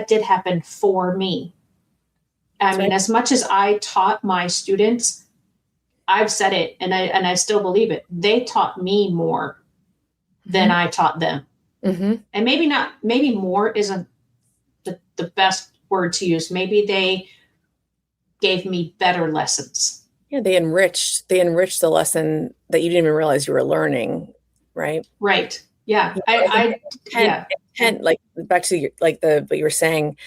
did happen for me. I mean, as much as I taught my students, I've said it and I still believe it. They taught me more than I taught them. Mm-hmm. And maybe more isn't the best word to use. Maybe they gave me better lessons. Yeah, they enriched the lesson that you didn't even realize you were learning, right? Right. Yeah. Intent, like back to what you were saying,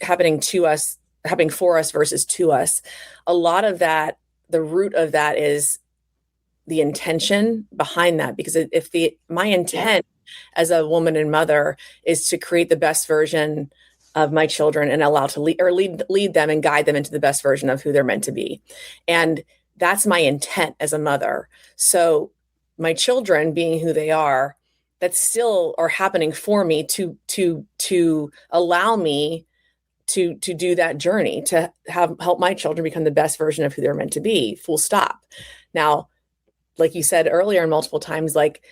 happening for us versus to us. A lot of that, the root of that is the intention behind that. Because if my intent as a woman and mother is to create the best version of my children and allow to lead them and guide them into the best version of who they're meant to be. And that's my intent as a mother. So my children being who they are, that still are happening for me to allow me to do that journey, to help my children become the best version of who they're meant to be, full stop. Now, like you said earlier and multiple times, like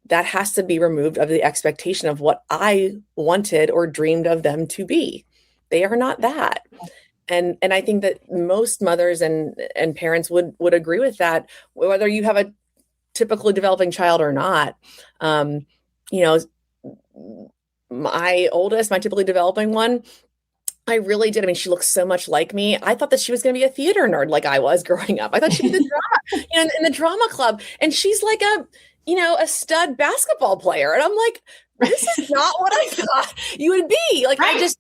that has to be removed of the expectation of what I wanted or dreamed of them to be. They are not that. And I think that most mothers and parents would agree with that, whether you have a typically developing child or not. My oldest, my typically developing one, I really did. I mean, she looks so much like me. I thought that she was going to be a theater nerd like I was growing up. I thought she'd be the drama, in the drama club. And she's like a stud basketball player. And I'm like, this is not what I thought you would be. Like, right.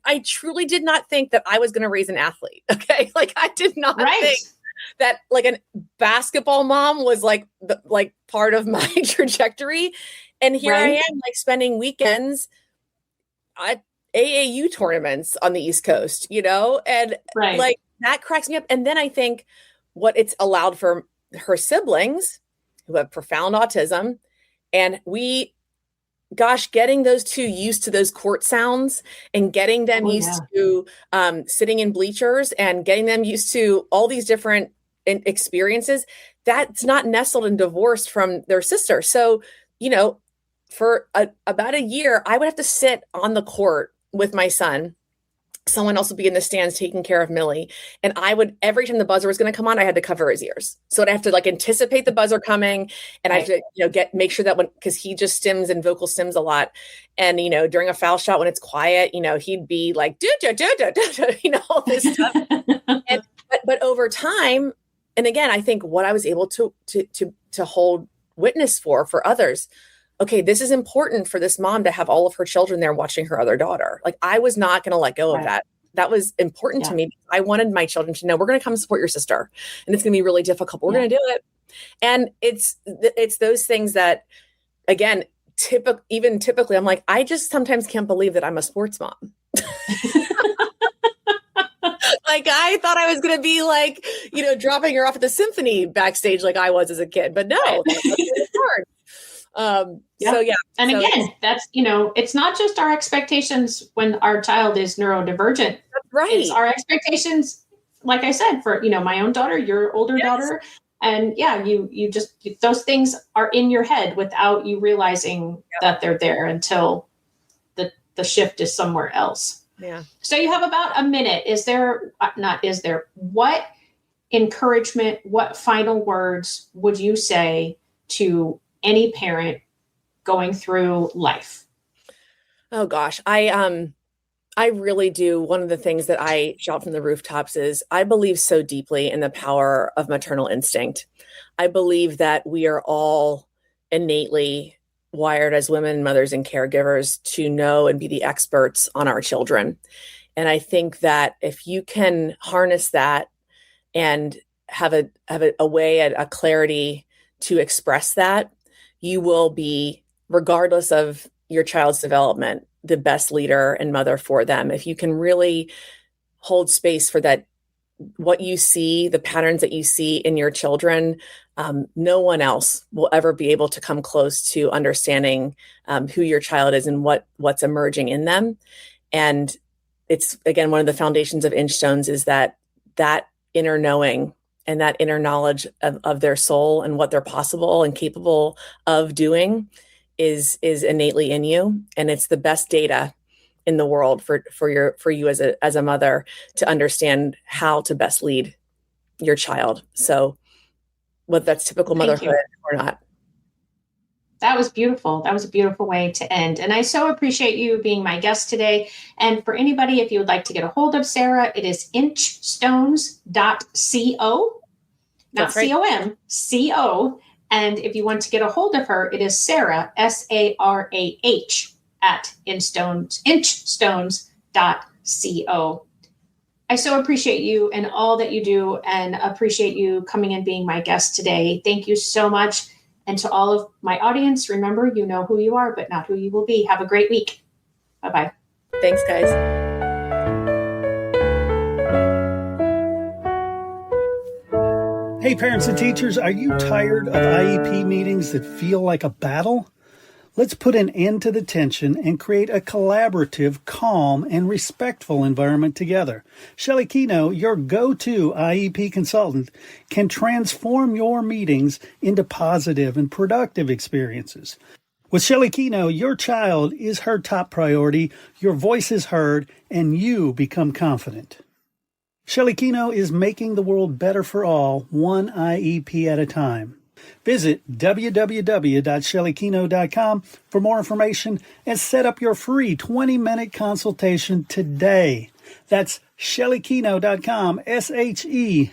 I truly did not think that I was going to raise an athlete. Okay. Like I did not think that like a basketball mom was like part of my trajectory. And here I am like spending weekends at AAU tournaments on the East Coast, and like that cracks me up. And then I think what it's allowed for her siblings who have profound autism, and getting those two used to those court sounds and getting them used to sitting in bleachers and getting them used to all these different experiences, that's not nestled and divorced from their sister. So, for about a year, I would have to sit on the court with my son. Someone else would be in the stands taking care of Millie. And I would, every time the buzzer was going to come on, I had to cover his ears. So I'd have to like anticipate the buzzer coming. And I have to, make sure that because he just stims and vocal stims a lot. And, during a foul shot when it's quiet, he'd be like, all this stuff. But over time, and again, I think what I was able to hold witness for others, okay, this is important for this mom to have all of her children there watching her other daughter. Like I was not going to let go of that. That was important to me. I wanted my children to know we're going to come support your sister and it's going to be really difficult. But we're going to do it. And it's those things that, again, typically I'm like, I just sometimes can't believe that I'm a sports mom. Like I thought I was going to be like, dropping her off at the symphony backstage like I was as a kid, but no, that's really hard. Again, that's, it's not just our expectations when our child is neurodivergent. That's right. It's our expectations, like I said, for, my own daughter, your older daughter. And you just, those things are in your head without you realizing that they're there until the shift is somewhere else. Yeah. So you have about a minute. What encouragement, what final words would you say to any parent going through life? Oh gosh. I really do. One of the things that I shout from the rooftops is I believe so deeply in the power of maternal instinct. I believe that we are all innately wired as women, mothers, and caregivers to know and be the experts on our children. And I think that if you can harness that and have a way, a clarity to express that, you will be, regardless of your child's development, the best leader and mother for them. If you can really hold space for that, what you see, the patterns that you see in your children. No one else will ever be able to come close to understanding who your child is and what's emerging in them. And it's, again, one of the foundations of Inchstones is that inner knowing and that inner knowledge of their soul and what they're possible and capable of doing is innately in you. And it's the best data in the world for you as a mother to understand how to best lead your child. So whether that's typical motherhood or not. That was beautiful. That was a beautiful way to end. And I so appreciate you being my guest today. And for anybody, if you would like to get a hold of Sarah, it is inchstones.co, not right. COM, CO. And if you want to get a hold of her, it is Sarah, SARAH, at inchstones.co. I so appreciate you and all that you do, and appreciate you coming and being my guest today. Thank you so much. And to all of my audience, remember, you know who you are, but not who you will be. Have a great week. Bye-bye. Thanks, guys. Hey, parents and teachers, are you tired of IEP meetings that feel like a battle? Let's put an end to the tension and create a collaborative, calm, and respectful environment together. Shelley Keno, your go-to IEP consultant, can transform your meetings into positive and productive experiences. With Shelley Keno, your child is her top priority, your voice is heard, and you become confident. Shelley Keno is making the world better for all, one IEP at a time. Visit www.shelleykeno.com for more information and set up your free 20-minute consultation today. That's shelleykeno.com, SHELLEYKENOW.